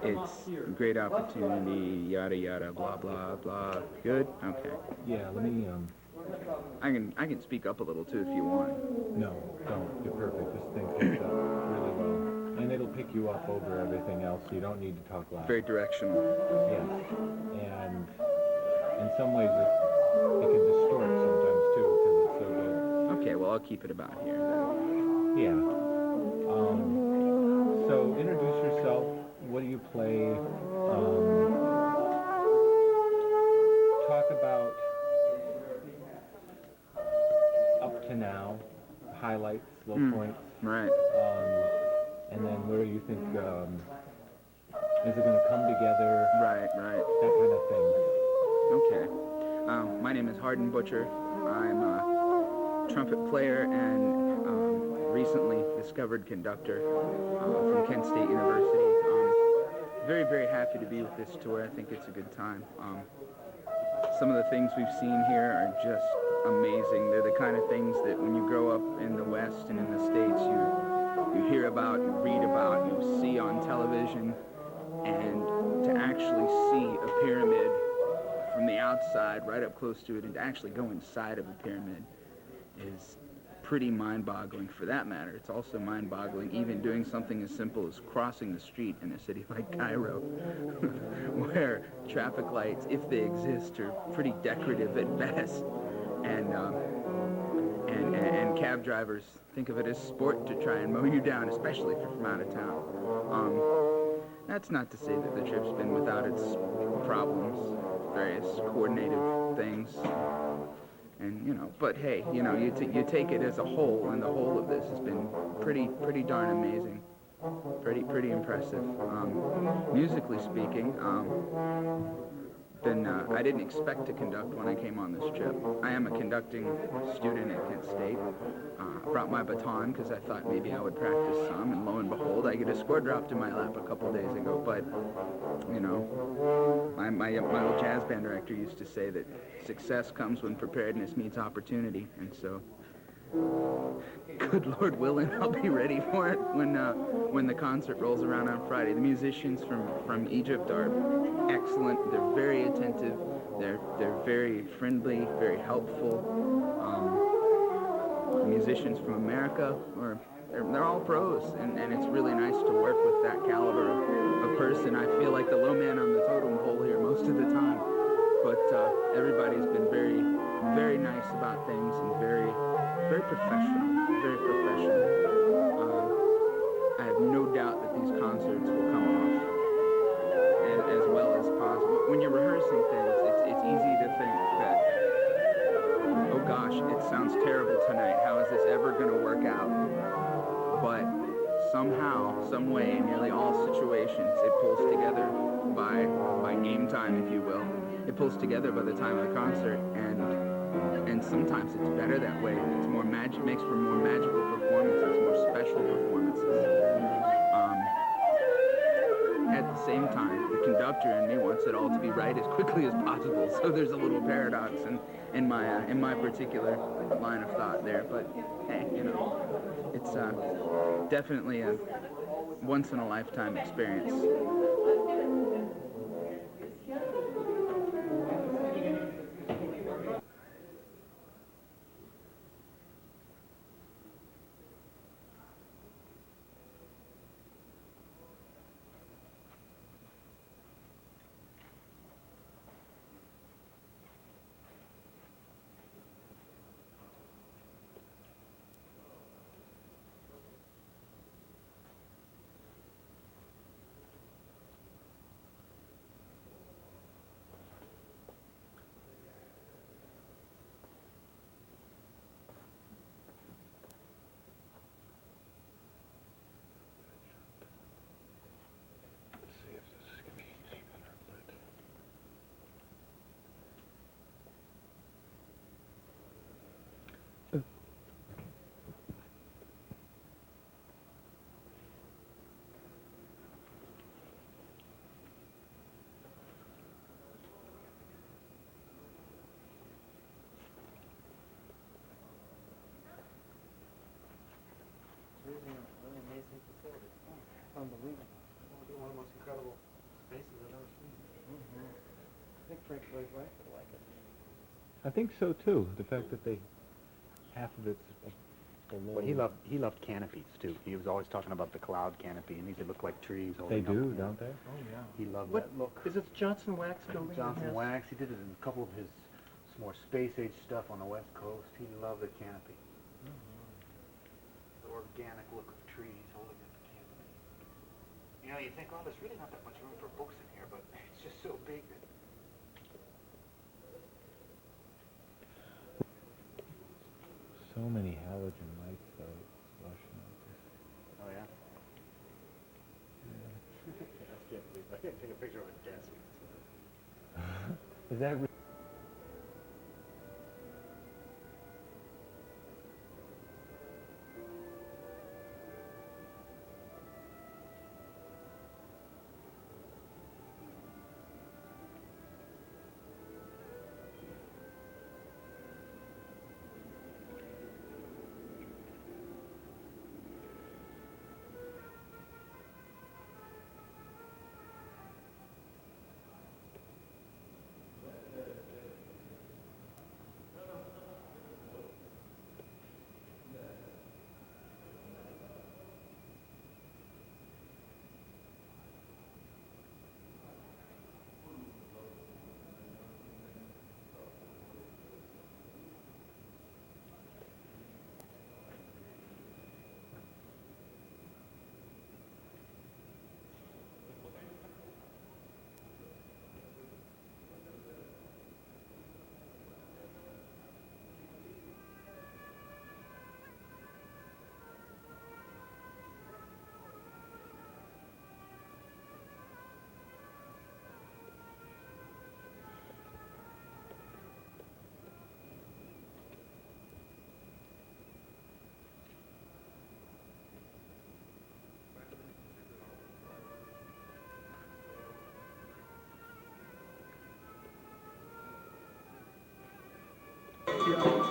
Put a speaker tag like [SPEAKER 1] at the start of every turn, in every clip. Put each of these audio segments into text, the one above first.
[SPEAKER 1] It's a great opportunity, yada yada, blah blah blah. Good? Okay.
[SPEAKER 2] Yeah, let me,
[SPEAKER 1] I can speak up a little too if you want.
[SPEAKER 2] no, don't. You're perfect. This thing picks up really well. And it'll pick you up over everything else, so you don't need to talk loud.
[SPEAKER 1] Very directional.
[SPEAKER 2] Yes. And in some ways it can distort sometimes too, because it's so good.
[SPEAKER 1] Okay, well I'll keep it about here.
[SPEAKER 2] Yeah. So introduce yourself. What do you play? Talk about up to now, highlights, low points,
[SPEAKER 1] Right.
[SPEAKER 2] and then where you think is it going to come together?
[SPEAKER 1] Right.
[SPEAKER 2] That kind of thing.
[SPEAKER 1] Okay. My name is Hardin Butcher. I'm a trumpet player and recently discovered conductor from Kent State University. Very, very happy to be with this tour. I think it's a good time. Some of the things we've seen here are just amazing. They're the kind of things that when you grow up in the West and in the States, you hear about, you read about, you see on television, and to actually see a pyramid from the outside, right up close to it, and to actually go inside of a pyramid is pretty mind-boggling. For that matter, it's also mind-boggling even doing something as simple as crossing the street in a city like Cairo, where traffic lights, if they exist, are pretty decorative at best, and cab drivers think of it as sport to try and mow you down, especially if you're from out of town. That's not to say that the trip's been without its problems, various coordinative things. And, but hey, you take it as a whole, and the whole of this has been pretty darn amazing. Pretty impressive. Musically speaking, I didn't expect to conduct when I came on this trip. I am a conducting student at Kent State. I brought my baton because I thought maybe I would practice some, and lo and behold, I get a score dropped in my lap a couple days ago. But, my old jazz band director used to say that success comes when preparedness meets opportunity, and so, good Lord willing, I'll be ready for it when the concert rolls around on Friday. The musicians from Egypt are excellent. They're very attentive. They're very friendly, very helpful. The musicians from America they're all pros, and it's really nice to work with that caliber of person. I feel like the low man on the totem pole here most of the time, but everybody's been very, very nice about things and very professional, very professional. I have no doubt that these concerts will come off as well as possible. When you're rehearsing things, it's easy to think that, oh gosh, it sounds terrible tonight. How is this ever going to work out? But somehow, some way, in nearly all situations, it pulls together by game time, if you will. It pulls together by the time of the concert, and sometimes it's better that way. It's more magic, makes for more magical performances, more special performances. At the same time, the conductor in me wants it all to be right as quickly as possible. So there's a little paradox in my particular line of thought there. But hey, it's definitely a once-in-a-lifetime experience.
[SPEAKER 3] Really amazing facility. Unbelievable. One of the most incredible faces I've ever seen. I think Frank Lloyd Wright would like it.
[SPEAKER 2] I think so too. The fact that half of it's below.
[SPEAKER 4] But he loved canopies too. He was always talking about the cloud canopy, and these would look like trees.
[SPEAKER 2] They do, don't they?
[SPEAKER 3] Oh yeah.
[SPEAKER 4] He loved
[SPEAKER 3] What
[SPEAKER 4] that look.
[SPEAKER 3] is it? The Johnson Wax building?
[SPEAKER 4] Johnson Wax. He did it in a couple of his more space age stuff on the West Coast. He loved the canopy. The organic look of trees holding up the canopy. You know, you think, oh, there's really not that much room for books in here, but it's just so big that.
[SPEAKER 2] So many halogen lights though flashing like this.
[SPEAKER 4] Oh yeah. I can't believe I can't take a picture of a desk.
[SPEAKER 2] Is that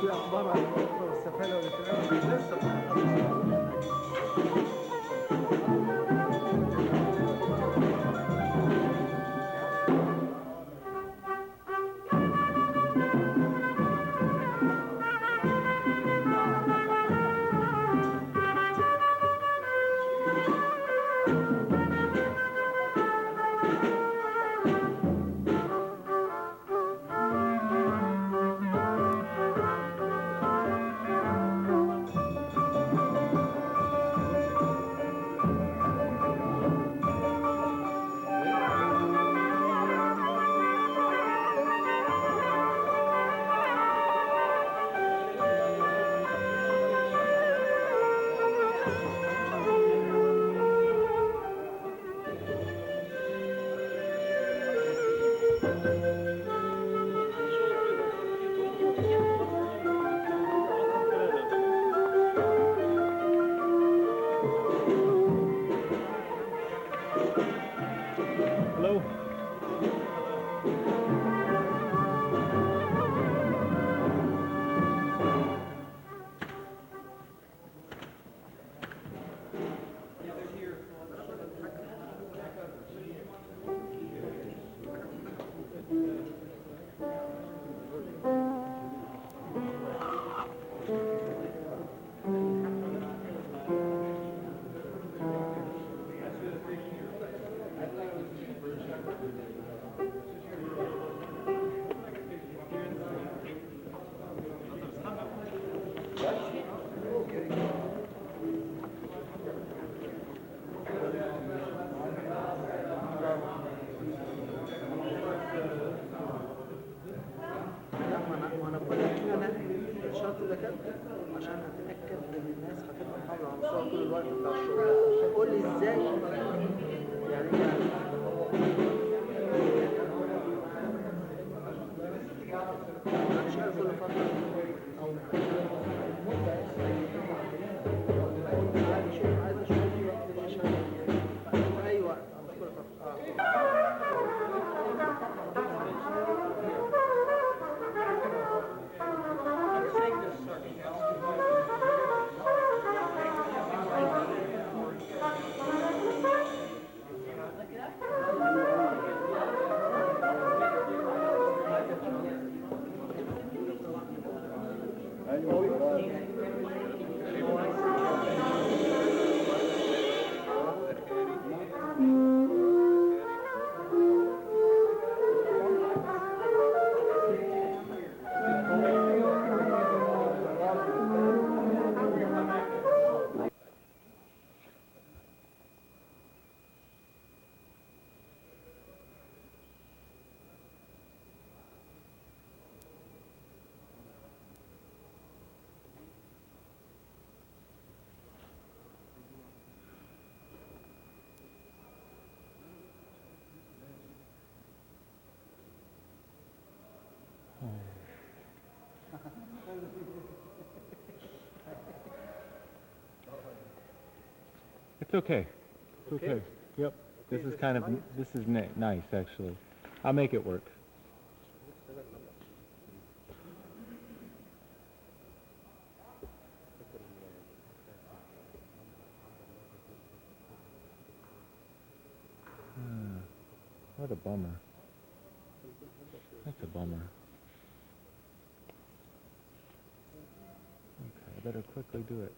[SPEAKER 3] في اخبار عن السفالة والاتفاق لسه
[SPEAKER 2] hello?
[SPEAKER 3] ما انا بقول لك انا الشرط ده كده عشان اتاكد ان الناس هتبقى محافظه على المستوى طول الوقت بتاع الشغل. قول لي ازاي يعني مش عارف كل فتره او مده عايز اشوف دي وقت عشان ايوه كل فتره
[SPEAKER 2] It's okay. It's okay. Yep. This is kind of, this is nice, actually. I'll make it work. What a bummer. That's a bummer. Okay, I better quickly do it.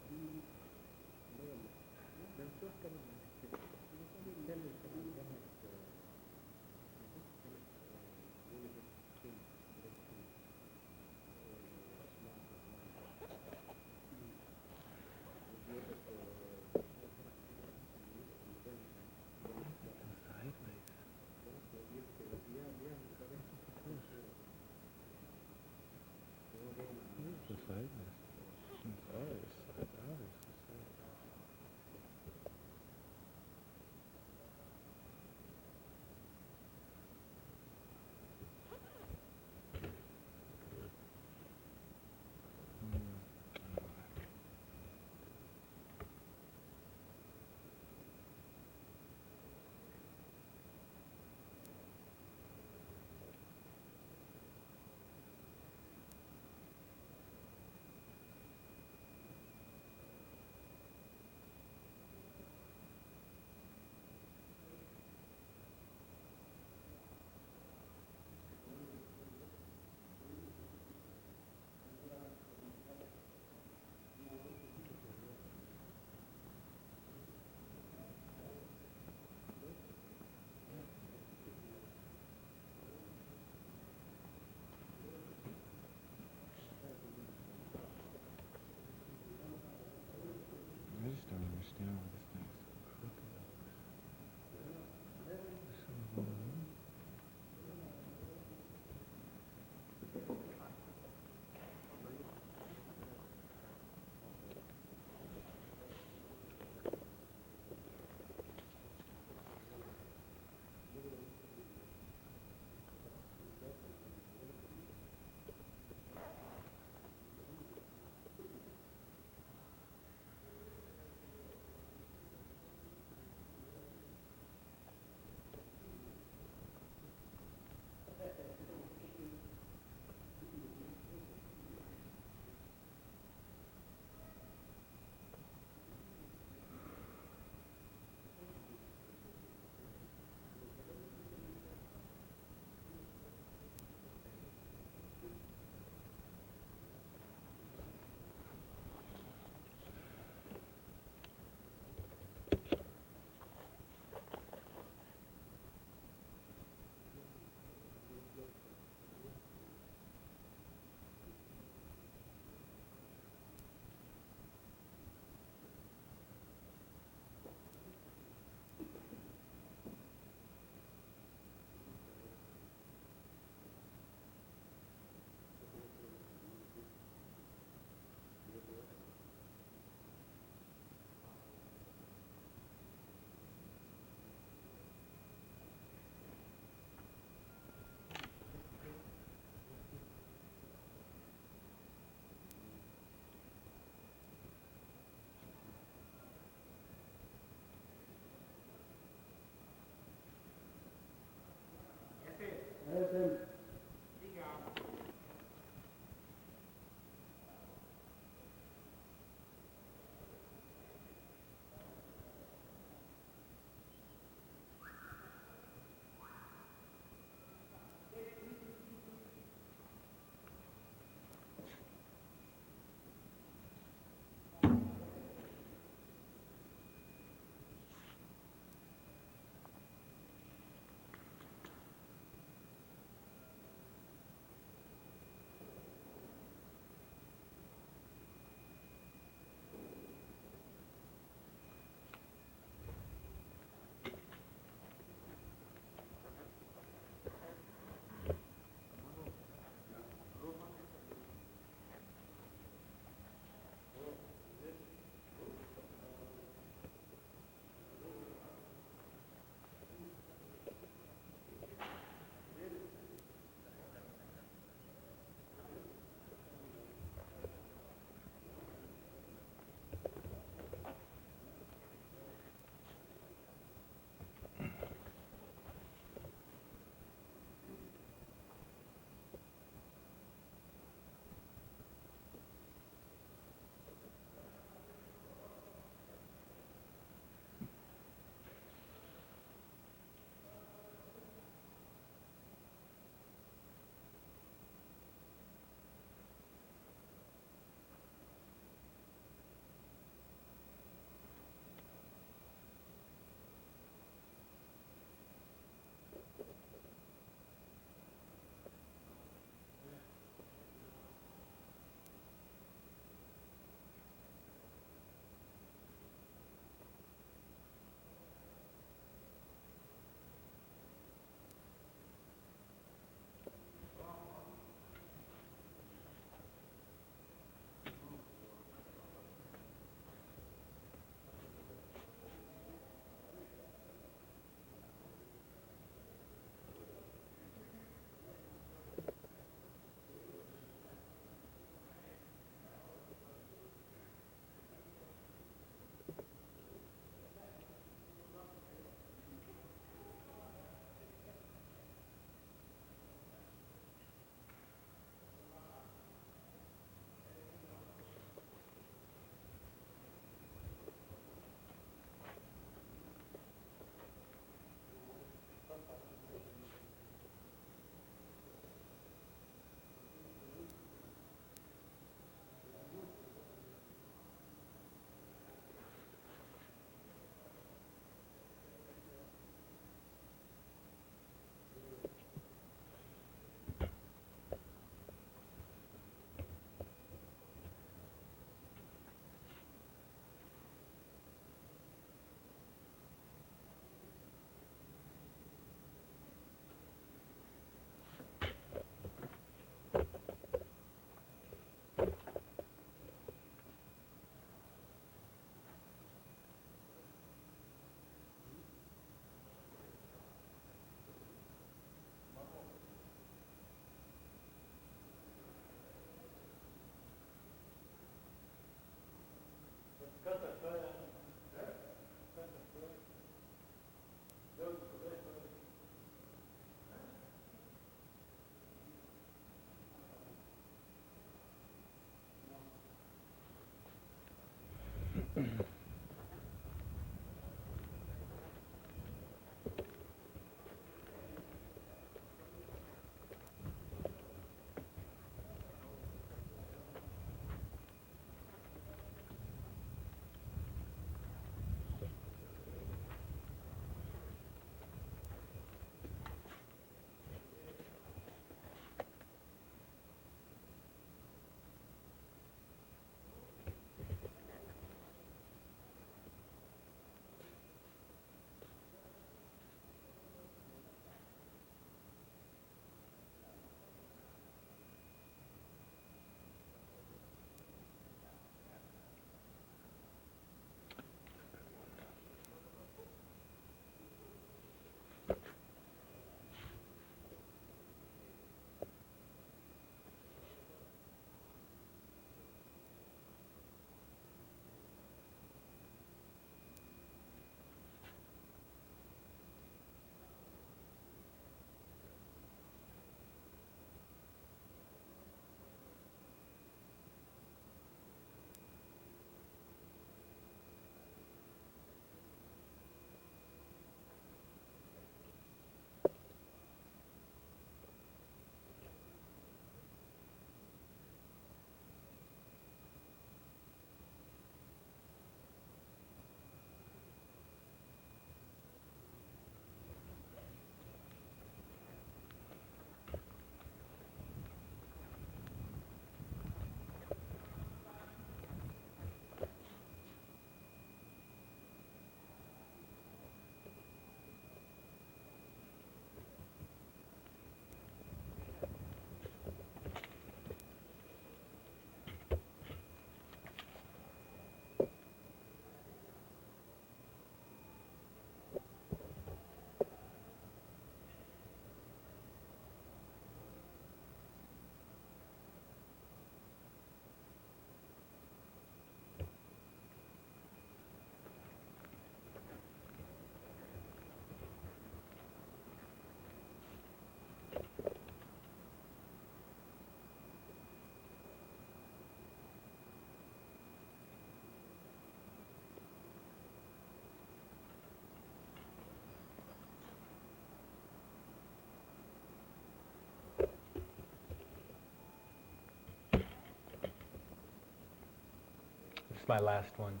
[SPEAKER 2] It's my last one.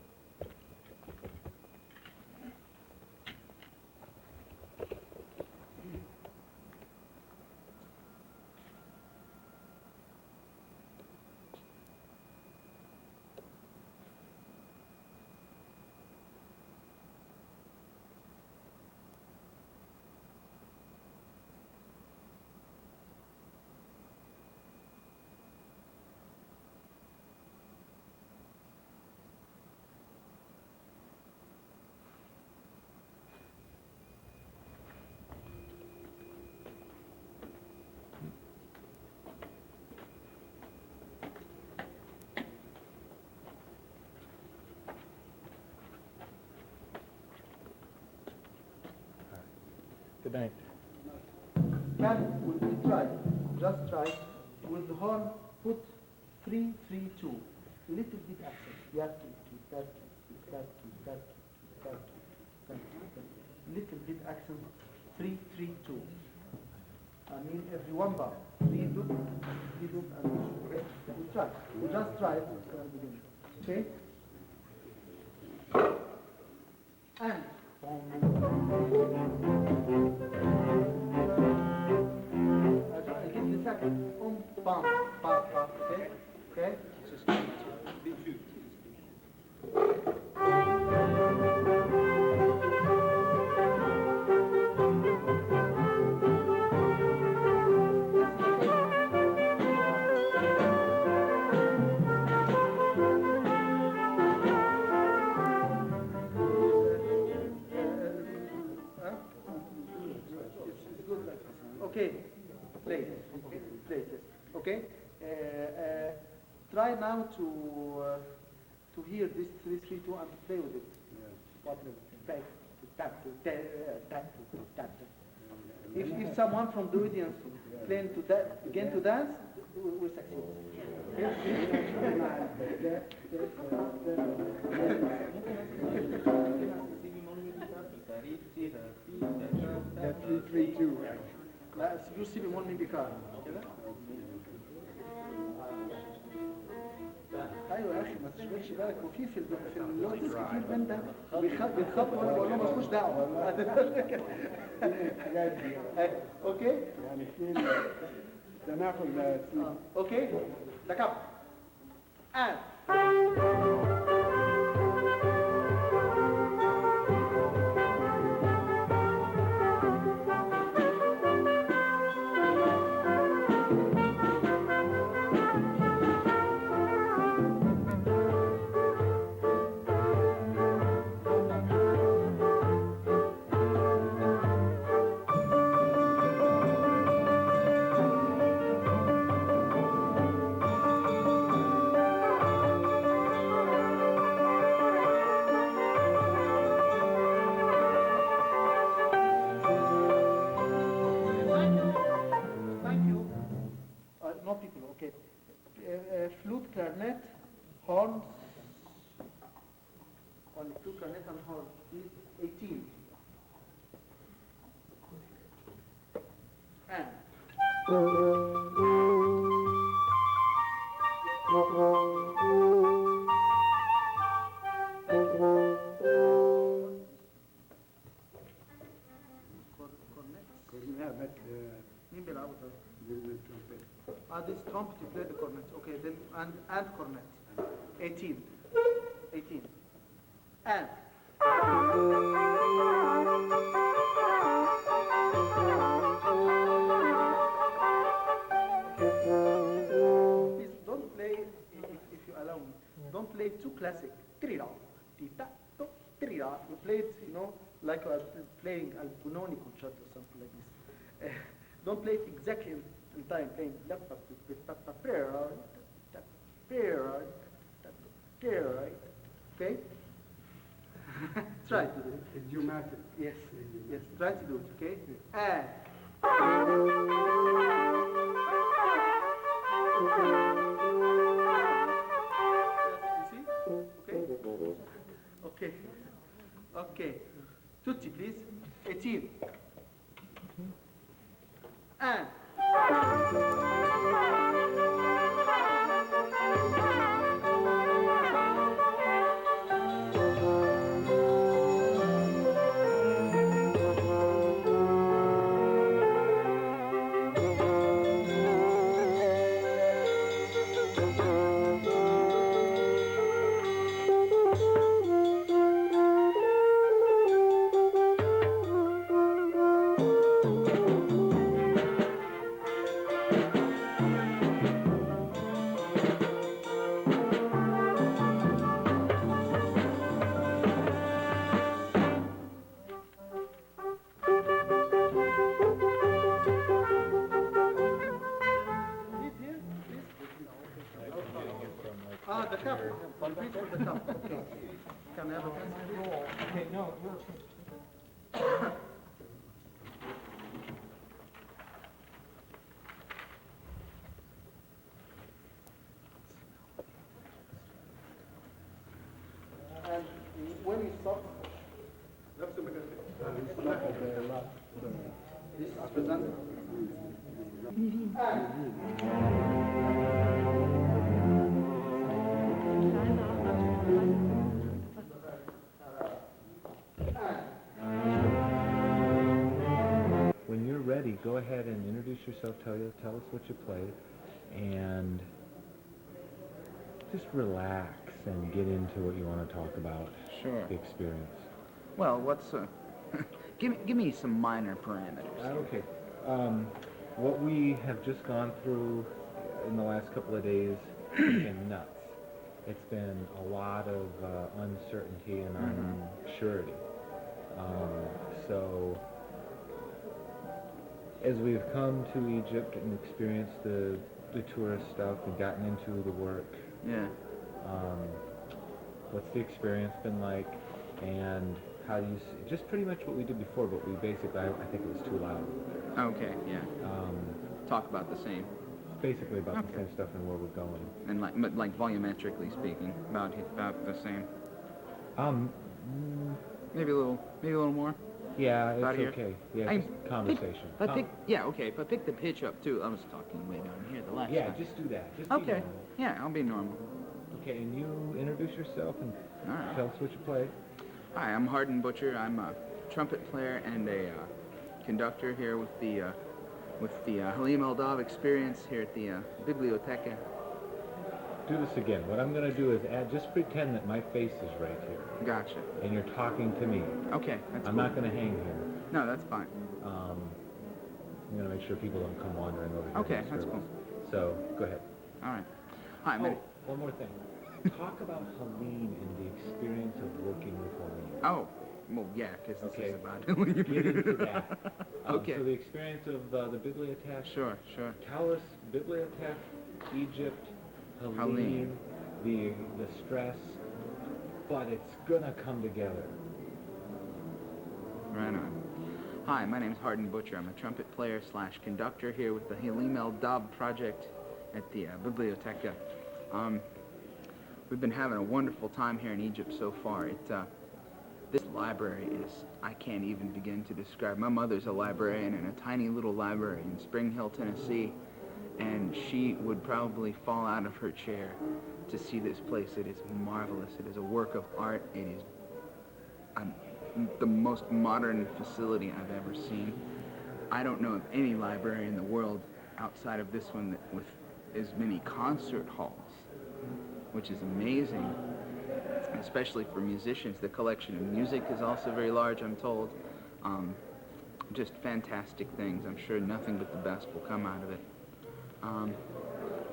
[SPEAKER 2] Good night.
[SPEAKER 3] Can will be tried, just try, with the horn, put 3, 3, 2. Little bit accent. You have to keep that, keep that, keep that, keep that, keep that, keep that. Little bit accent, 3, 3, 2. I mean every one bar. 3 loop, and okay. We try. We just try it from the beginning. Okay? And I give you a second. Bam, bam, bam. Okay? Okay? Okay, play this. Okay, try now to hear this 3, 3, 2 and play with it. If someone from the audience begin to dance, we succeed. ده 332 لا يو سي بي 1 مين بيكار كده ايوه يا اخي ما تشغلش بالك وفي اللوتس كتير من ده بيتخبط وانا بقول لهم مالكوش دعوه اوكي
[SPEAKER 5] يعني اثنين تناقل
[SPEAKER 3] اوكي تكب and no people, okay. Flute, clarinet, horns, only flute, clarinet and horn is 18. And cornets. مين بيلعبوا ده؟ This trumpet you play the cornet. Okay, then and cornet. 18. 18. And please don't play if you allow me. Don't play too classic. Trira, tita, to, trira. You play it, you know, like you are playing Albunoni concerto or something like this. Don't play it exactly in time, playing okay? Try to do it.
[SPEAKER 5] idiomatic.
[SPEAKER 3] Yes, yes, try to do it, okay? And you see? Okay? Okay. Okay. Tutti, please. 18. And the cup. One piece for the cup. Okay. Can I have a pencil?
[SPEAKER 2] Okay, no,
[SPEAKER 3] And when you stop, this is presented.
[SPEAKER 2] when you're ready, go ahead and introduce yourself, tell us what you play, and just relax and get into what you want to talk about.
[SPEAKER 1] Sure.
[SPEAKER 2] The experience.
[SPEAKER 1] Well, what's give me some minor parameters.
[SPEAKER 2] Okay. What we have just gone through in the last couple of days has been nuts. It's been a lot of uncertainty and unsurety. So as we've come to Egypt and experienced the tourist stuff and gotten into the work,
[SPEAKER 1] Yeah.
[SPEAKER 2] what's the experience been like, and how do you see, just pretty much what we did before, but we basically, I think it was too loud.
[SPEAKER 1] Okay. Yeah. Talk about the same.
[SPEAKER 2] basically about the
[SPEAKER 1] Okay.
[SPEAKER 2] same stuff and where we're going.
[SPEAKER 1] And but like volumetrically speaking, about the same.
[SPEAKER 2] Mm,
[SPEAKER 1] Maybe a little more.
[SPEAKER 2] yeah,
[SPEAKER 1] About
[SPEAKER 2] it's
[SPEAKER 1] here?
[SPEAKER 2] okay. Yeah,
[SPEAKER 1] I-
[SPEAKER 2] just conversation.
[SPEAKER 1] Yeah, okay. If I pick the pitch up too, I was talking way down here the last
[SPEAKER 2] Yeah,
[SPEAKER 1] time.
[SPEAKER 2] just do that. Just be
[SPEAKER 1] Okay.
[SPEAKER 2] normal.
[SPEAKER 1] Yeah, I'll be normal.
[SPEAKER 2] Okay, and you introduce yourself and
[SPEAKER 1] All right.
[SPEAKER 2] tell us what you play.
[SPEAKER 1] Hi, I'm Hardin Butcher. I'm a trumpet player and a conductor here with the Halim El-Dabh experience here at the Biblioteca.
[SPEAKER 2] Do this again. What I'm going to do is just pretend that my face is right here,
[SPEAKER 1] Gotcha.
[SPEAKER 2] and you're talking to me.
[SPEAKER 1] Okay, that's
[SPEAKER 2] I'm
[SPEAKER 1] cool.
[SPEAKER 2] not going to hang here.
[SPEAKER 1] No, that's fine.
[SPEAKER 2] I'm going to make sure people don't come wandering over here.
[SPEAKER 1] Okay,
[SPEAKER 2] and
[SPEAKER 1] that's
[SPEAKER 2] disturb
[SPEAKER 1] cool.
[SPEAKER 2] us. So, go ahead.
[SPEAKER 1] All right. Hi,
[SPEAKER 2] Oh, one more thing. Talk about Halim and the experience of working with Halim.
[SPEAKER 1] Oh, well, yeah, because this
[SPEAKER 2] Okay.
[SPEAKER 1] is about Halim.
[SPEAKER 2] Get into that.
[SPEAKER 1] Okay.
[SPEAKER 2] So the experience of the Bibliothèque.
[SPEAKER 1] Sure, sure.
[SPEAKER 2] Tell us Bibliothèque, Egypt, Halim,
[SPEAKER 1] Halim.
[SPEAKER 2] the stress, but it's gonna come together.
[SPEAKER 1] Right on. Hi, my name's Hardin Butcher. I'm a trumpet player / conductor here with the Halim El-Dabh project at the Biblioteca. We've been having a wonderful time here in Egypt so far. This library is, I can't even begin to describe. My mother's a librarian in a tiny little library in Spring Hill, Tennessee, and she would probably fall out of her chair to see this place. It is marvelous. It is a work of art. It is the most modern facility I've ever seen. I don't know of any library in the world outside of this one with as many concert halls, which is amazing, especially for musicians. The collection of music is also very large, I'm told. Just fantastic things. I'm sure nothing but the best will come out of it.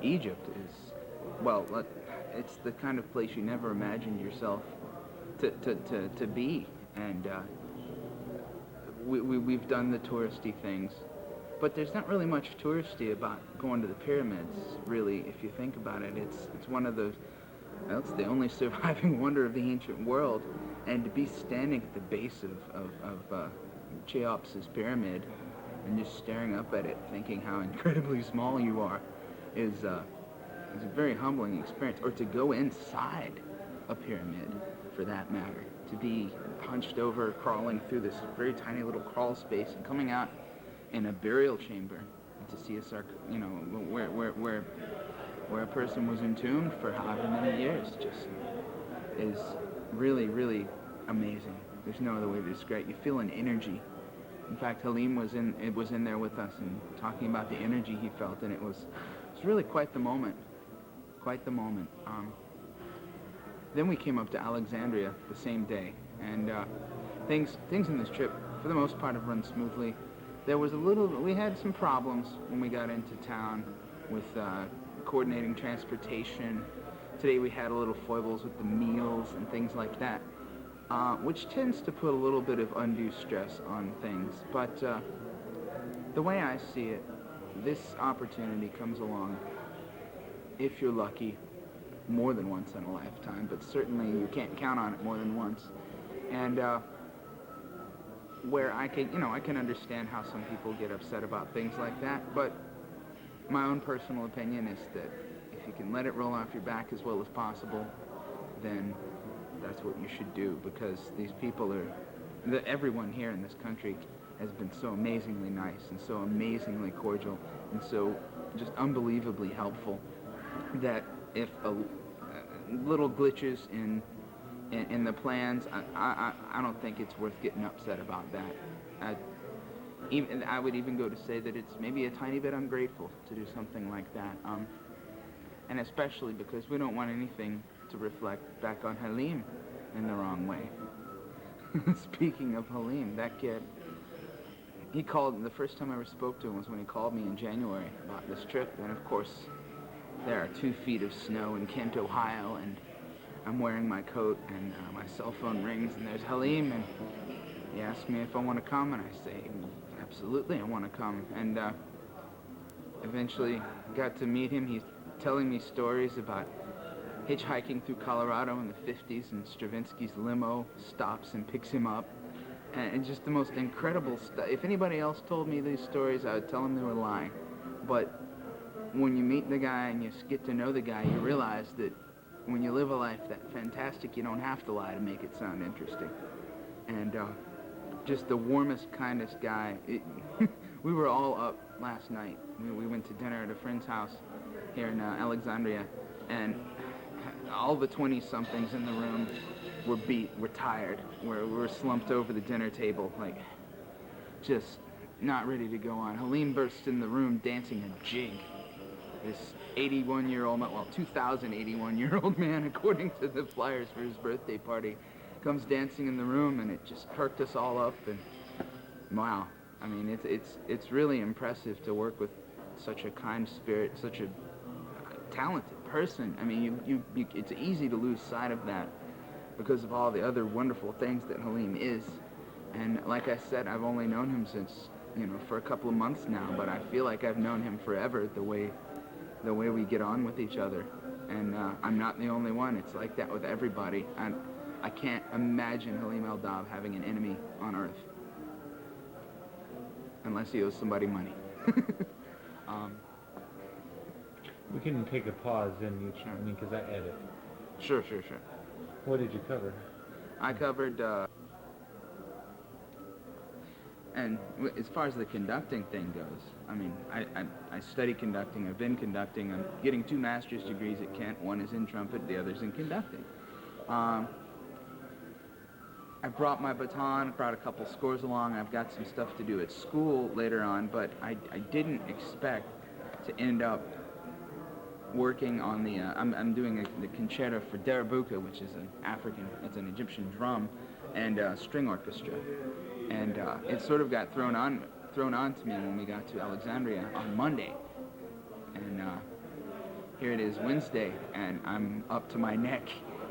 [SPEAKER 1] Egypt is, well, it's the kind of place you never imagined yourself to be. And we've done the touristy things, but there's not really much touristy about going to the pyramids, really, if you think about it. It's one of those, well, it's the only surviving wonder of the ancient world, and to be standing at the base of Cheops's pyramid and just staring up at it, thinking how incredibly small you are, is a very humbling experience. Or to go inside a pyramid, for that matter, to be hunched over, crawling through this very tiny little crawl space and coming out in a burial chamber to see where a person was entombed for however many years, just is really, really amazing. There's no other way to describe it. You feel an energy. In fact, Halim was in there with us and talking about the energy he felt, and it's really quite the moment. Quite the moment. Then we came up to Alexandria the same day, and things in this trip, for the most part, have run smoothly. We had some problems when we got into town with coordinating transportation. Today we had a little foibles with the meals and things like that, which tends to put a little bit of undue stress on things. But the way I see it, this opportunity comes along, if you're lucky, more than once in a lifetime, but certainly you can't count on it more than once. And where I can understand how some people get upset about things like that, but my own personal opinion is that if you can let it roll off your back as well as possible, then that's what you should do, because these people everyone here in this country has been so amazingly nice and so amazingly cordial and so just unbelievably helpful that if little glitches in the plans, I don't think it's worth getting upset about that. I would even go to say that it's maybe a tiny bit ungrateful to do something like that, and especially because we don't want anything to reflect back on Halim in the wrong way. Speaking of Halim, that kid, he called, the first time I ever spoke to him was when he called me in January about this trip, and of course there are 2 feet of snow in Kent, Ohio, and I'm wearing my coat, and my cell phone rings, and there's Halim, and he asked me if I want to come, and I say, absolutely, I want to come. And eventually got to meet him. He's telling me stories about hitchhiking through Colorado in the 50s, and Stravinsky's limo stops and picks him up, and just the most incredible stuff. If anybody else told me these stories, I would tell them they were lying. But when you meet the guy and you get to know the guy, you realize that when you live a life that fantastic, you don't have to lie to make it sound interesting. And just the warmest, kindest guy. We were all up last night. We went to dinner at a friend's house here in Alexandria, and all the 20-somethings in the room were beat, were tired. We were slumped over the dinner table, like, just not ready to go on. Halim burst in the room dancing a jig. This 81-year-old, well, 2,081-year-old man, according to the flyers for his birthday party, comes dancing in the room, and it just perked us all up. And wow, I mean, it's really impressive to work with such a kind spirit, such a talented person. I mean, it's easy to lose sight of that because of all the other wonderful things that Halim is. And like I said, I've only known him since, for a couple of months now, but I feel like I've known him forever, the way we get on with each other. And I'm not the only one. It's like that with everybody. I can't imagine Halim El-Dabh having an enemy on Earth. Unless he owes somebody money.
[SPEAKER 2] We can take a pause and because I edit.
[SPEAKER 1] Sure.
[SPEAKER 2] What did you cover?
[SPEAKER 1] I covered, and as far as the conducting thing goes, I mean, I study conducting, I've been conducting, I'm getting 2 master's degrees at Kent, one is in trumpet, the other's in conducting. I brought my baton, brought a couple scores along. I've got some stuff to do at school later on, but I didn't expect to end up working on the, I'm doing the concerto for Darabuka, which is it's an Egyptian drum and string orchestra. And it sort of got thrown on to me when we got to Alexandria on Monday. And here it is Wednesday, and I'm up to my neck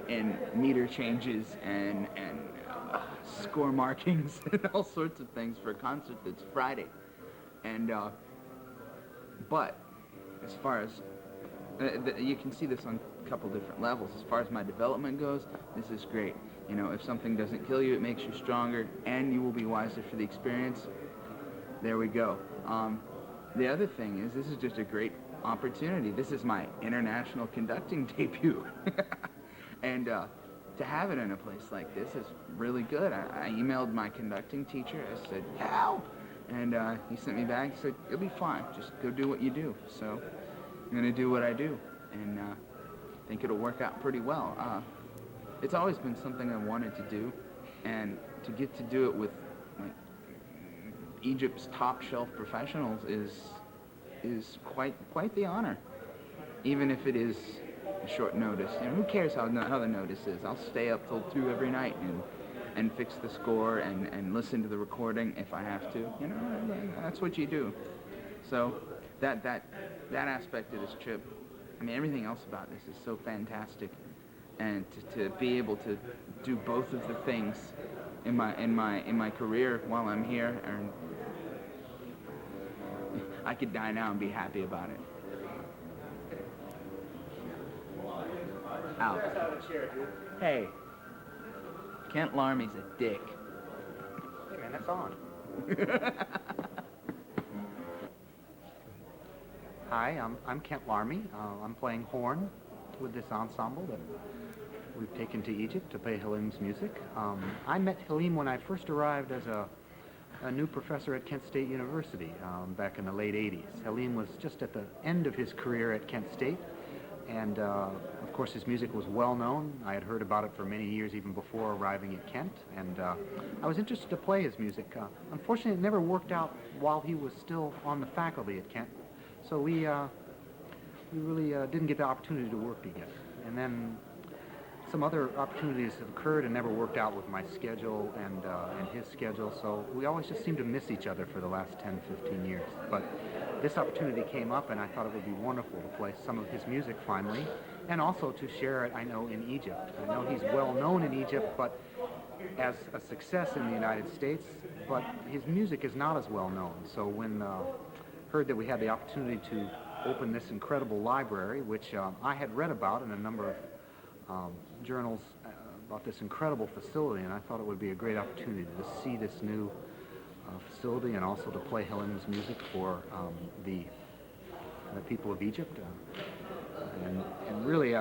[SPEAKER 1] in meter changes and score markings and all sorts of things for a concert that's Friday. And but as far as you can see this on a couple different levels. As far as my development goes, this is great. If something doesn't kill you, it makes you stronger, and you will be wiser for the experience. There we go. The other thing is, this is just a great opportunity. This is my international conducting debut. And to have it in a place like this is really good. I emailed my conducting teacher. I said, help! And he sent me back. He said, you'll be fine. Just go do what you do. So I'm going to do what I do. And I think it'll work out pretty well. It's always been something I wanted to do. And to get to do it with Egypt's top shelf professionals is quite the honor. Even if it is short notice. Who cares how the notice is? I'll stay up till 2 every night and fix the score and listen to the recording if I have to. That's what you do. So that aspect of this trip, I mean, everything else about this is so fantastic, and to be able to do both of the things in my career while I'm here, and I could die now and be happy about it. Out. Hey, Kent Larmy's a dick.
[SPEAKER 4] Hey man, that's on. Hi, I'm Kent Larmy. I'm playing horn with this ensemble that we've taken to Egypt to play Halim's music. I met Halim when I first arrived as a new professor at Kent State University back in the late 80s. Halim was just at the end of his career at Kent State, and of course his music was well known. I had heard about it for many years even before arriving at Kent, and I was interested to play his music. Unfortunately, it never worked out while he was still on the faculty at Kent, so we really didn't get the opportunity to work together. And then some other opportunities have occurred and never worked out with my schedule and his schedule, so we always just seemed to miss each other for the last 10, 15 years. But this opportunity came up, and I thought it would be wonderful to play some of his music finally, and also to share it, I know, in Egypt. I know he's well known in Egypt, but as a success in the United States, but his music is not as well known. So when heard that we had the opportunity to open this incredible library, which I had read about in a number of journals about this incredible facility, and I thought it would be a great opportunity to see this new facility and also to play Halim's music for the the people of Egypt. And really,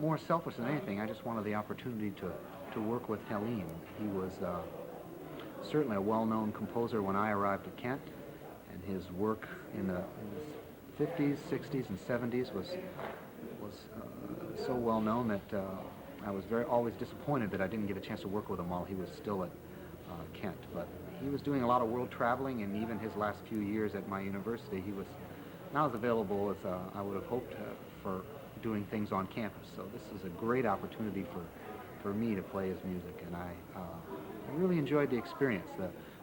[SPEAKER 4] more selfish than anything, I just wanted the opportunity to work with Halim. He was certainly a well-known composer when I arrived at Kent, and his work in his 50s, 60s, and 70s was so well known that I was always disappointed that I didn't get a chance to work with him while he was still at Kent. But he was doing a lot of world traveling, and even his last few years at my university, he was not as available as I would have hoped for doing things on campus. So this is a great opportunity for me to play his music, and I really enjoyed the experience.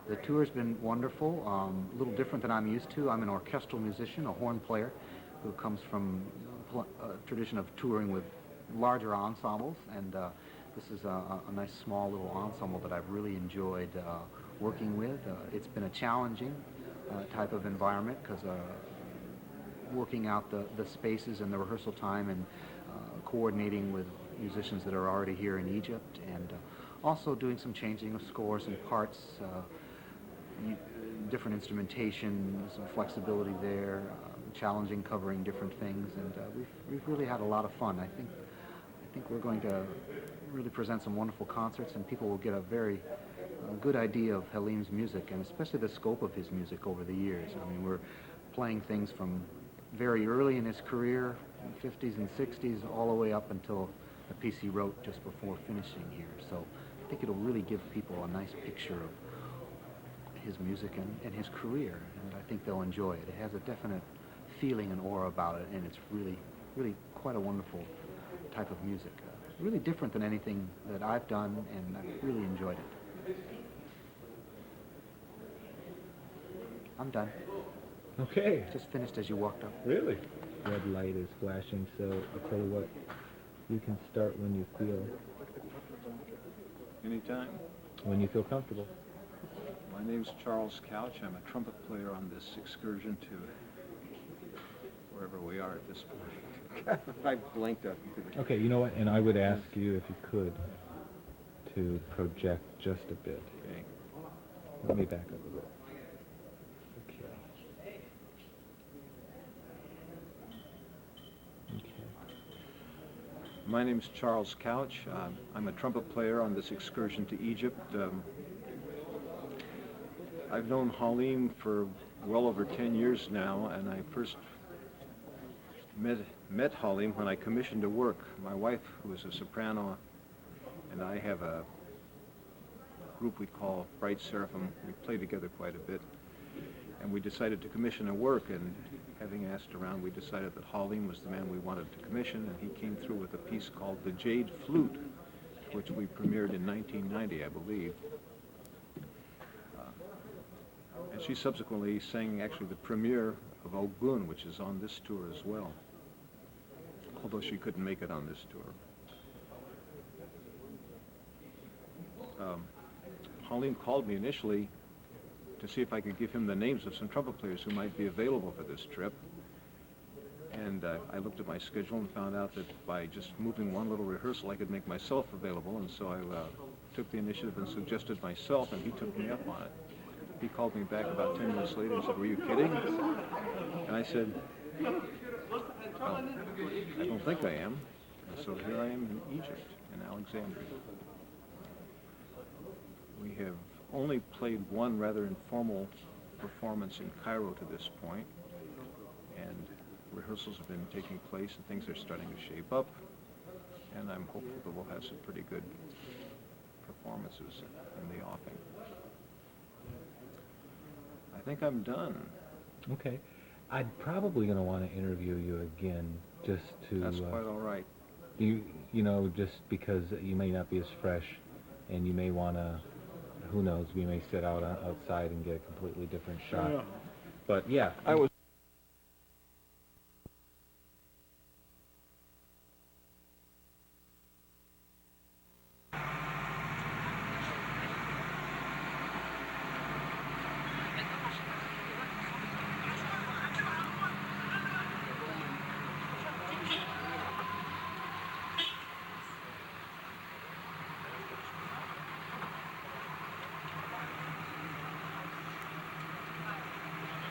[SPEAKER 4] The tour's been wonderful, a little different than I'm used to. I'm an orchestral musician, a horn player, who comes from a tradition of touring with larger ensembles, and this is a nice small little ensemble that I've really enjoyed working with. It's been a challenging type of environment because working out the spaces and the rehearsal time and coordinating with musicians that are already here in Egypt, and also doing some changing of scores and parts, different instrumentation, some flexibility there, challenging covering different things, and we've really had a lot of fun. I think we're going to really present some wonderful concerts, and people will get a very good idea of Halim's music, and especially the scope of his music over the years. I mean, we're playing things from very early in his career, 50s and 60s, all the way up until the piece he wrote just before finishing here. So I think it'll really give people a nice picture of his music and his career, and I think they'll enjoy it. It has a definite feeling and aura about it, and it's really, really quite a wonderful type of music. Really different than anything that I've done, and I've really enjoyed it. I'm done.
[SPEAKER 2] Okay.
[SPEAKER 4] Just finished as you walked up.
[SPEAKER 2] Really? Red light is flashing, so I'll tell you what, you can start when you feel
[SPEAKER 5] Anytime.
[SPEAKER 2] comfortable.
[SPEAKER 5] My name's Charles Couch. I'm a trumpet player on this excursion to wherever we are at this point. I blinked up.
[SPEAKER 2] Okay, you know what, and I would ask you if you could to project just a bit.
[SPEAKER 5] Okay.
[SPEAKER 2] Let me back up a bit.
[SPEAKER 5] My name's Charles Couch. I'm a trumpet player on this excursion to Egypt. I've known Halim for well over 10 years now, and I first met Halim when I commissioned a work. My wife, who is a soprano, and I have a group we call Bright Seraphim. We play together quite a bit, and we decided to commission a work, and having asked around, we decided that Halim was the man we wanted to commission, and he came through with a piece called The Jade Flute, which we premiered in 1990, I believe. And she subsequently sang actually the premiere of Ogun, which is on this tour as well, although she couldn't make it on this tour. Halim called me initially to see if I could give him the names of some trumpet players who might be available for this trip. And I looked at my schedule and found out that by just moving one little rehearsal, I could make myself available. And so I took the initiative and suggested myself, and he took me up on it. He called me back about 10 minutes later and said, "Were you kidding?" And I said, "Well, I don't think I am." And so here I am in Egypt, in Alexandria. We have only played one rather informal performance in Cairo to this point, and rehearsals have been taking place and things are starting to shape up, and I'm hopeful that we'll have some pretty good performances in the offing. I think I'm done.
[SPEAKER 2] Okay. I'm probably going to want to interview you again just to...
[SPEAKER 5] That's quite all right.
[SPEAKER 2] You know, just because you may not be as fresh, and you may want to, who knows, we may sit outside and get a completely different shot.
[SPEAKER 5] Yeah.
[SPEAKER 2] But yeah.
[SPEAKER 5] I was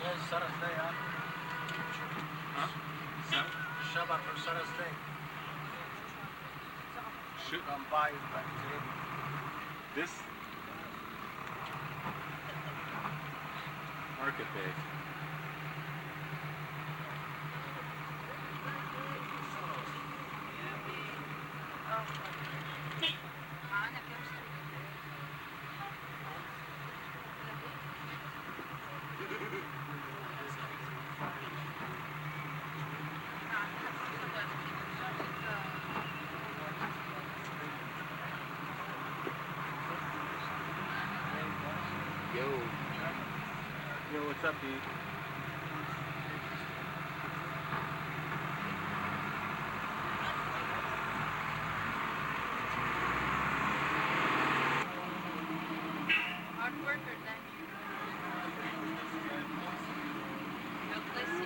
[SPEAKER 3] Yes, sir,
[SPEAKER 6] Shabbat for Sarah's Day.
[SPEAKER 5] Shoot.
[SPEAKER 6] Come by back
[SPEAKER 5] This market day. Yo, what's up, D?
[SPEAKER 7] Hard worker, then. No place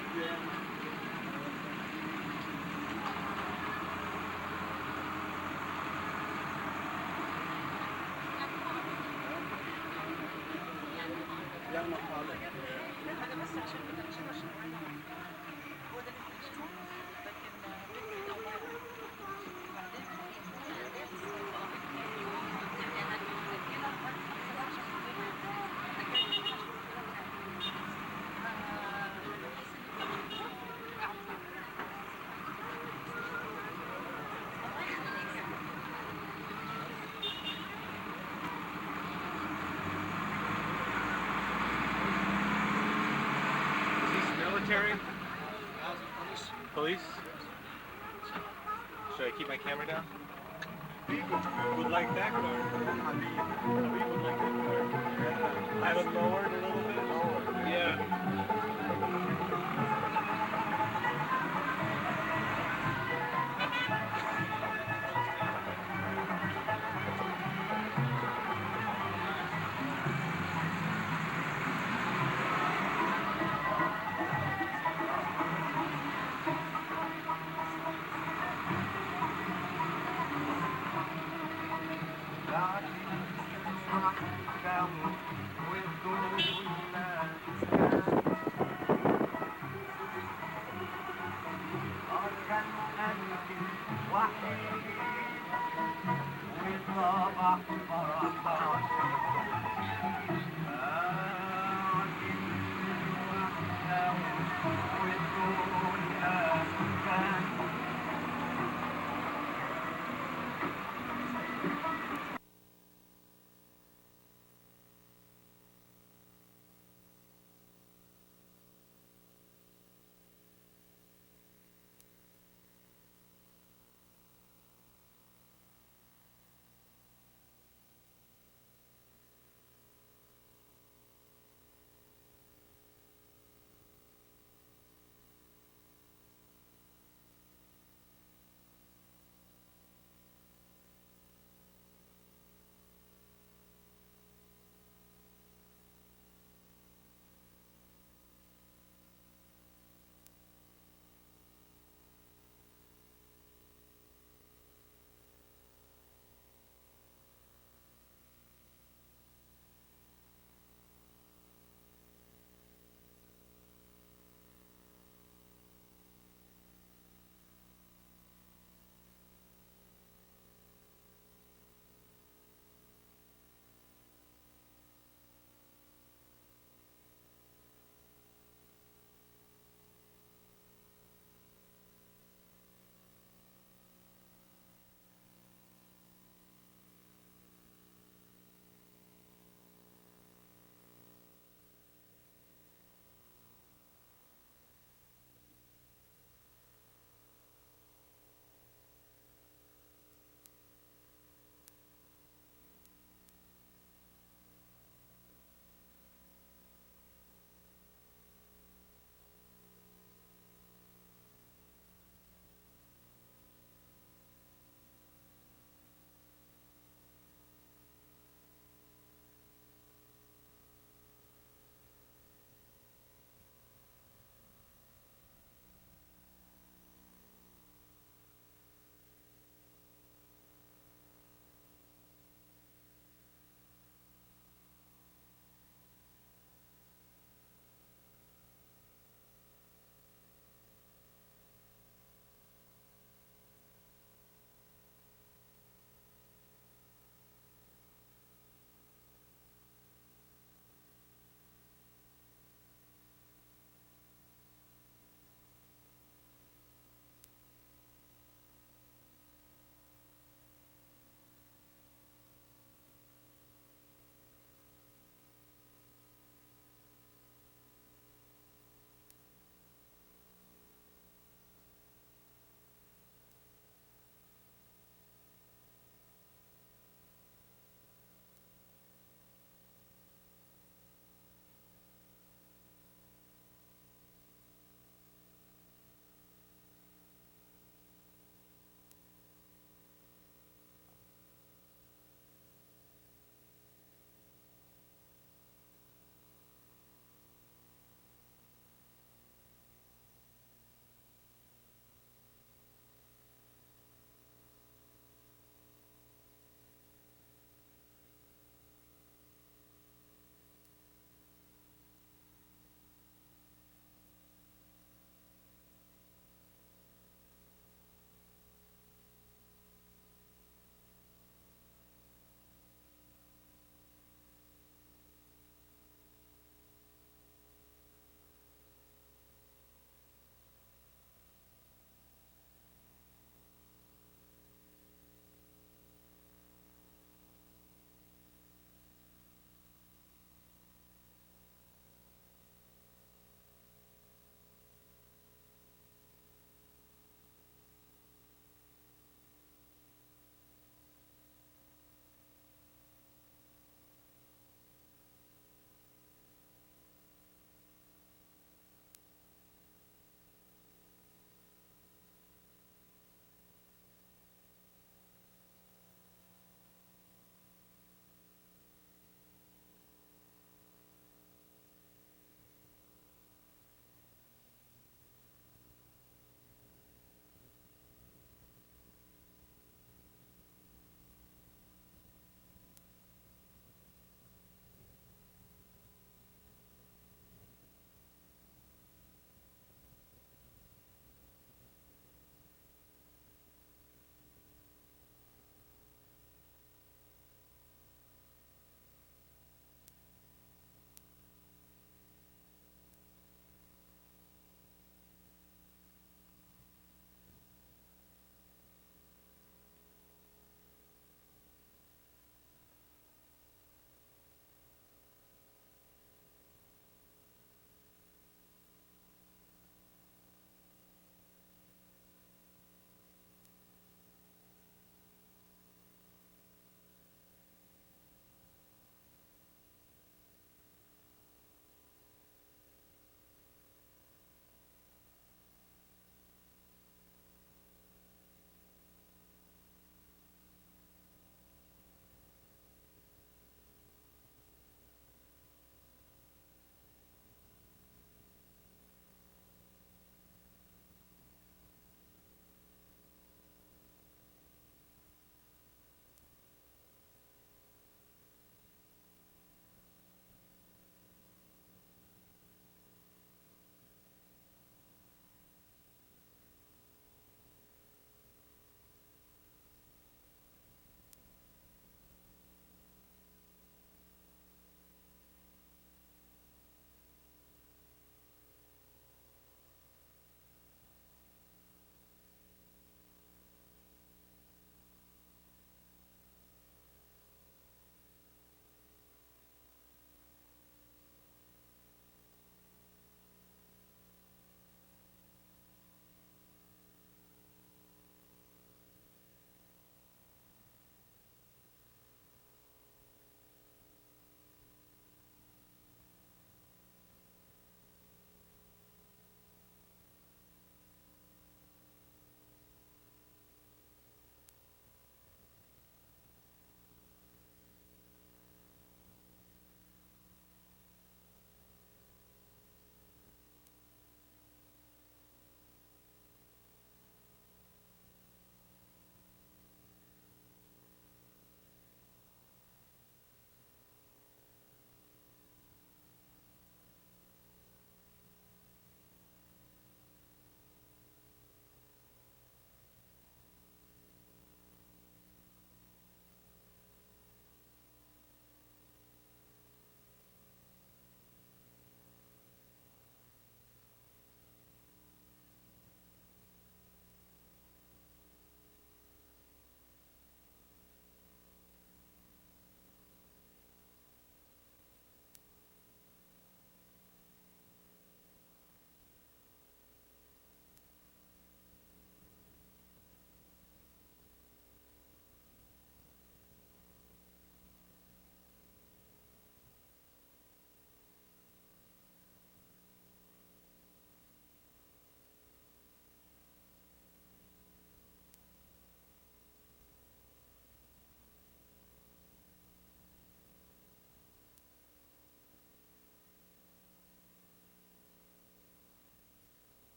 [SPEAKER 7] هذا بس عشان كده عشان هو ده اللي بنشوفه لكن فكرة أولاد وبعدين
[SPEAKER 5] Military? Police? Should I keep my camera down? Would like that card. Would like that card. I have it lowered a little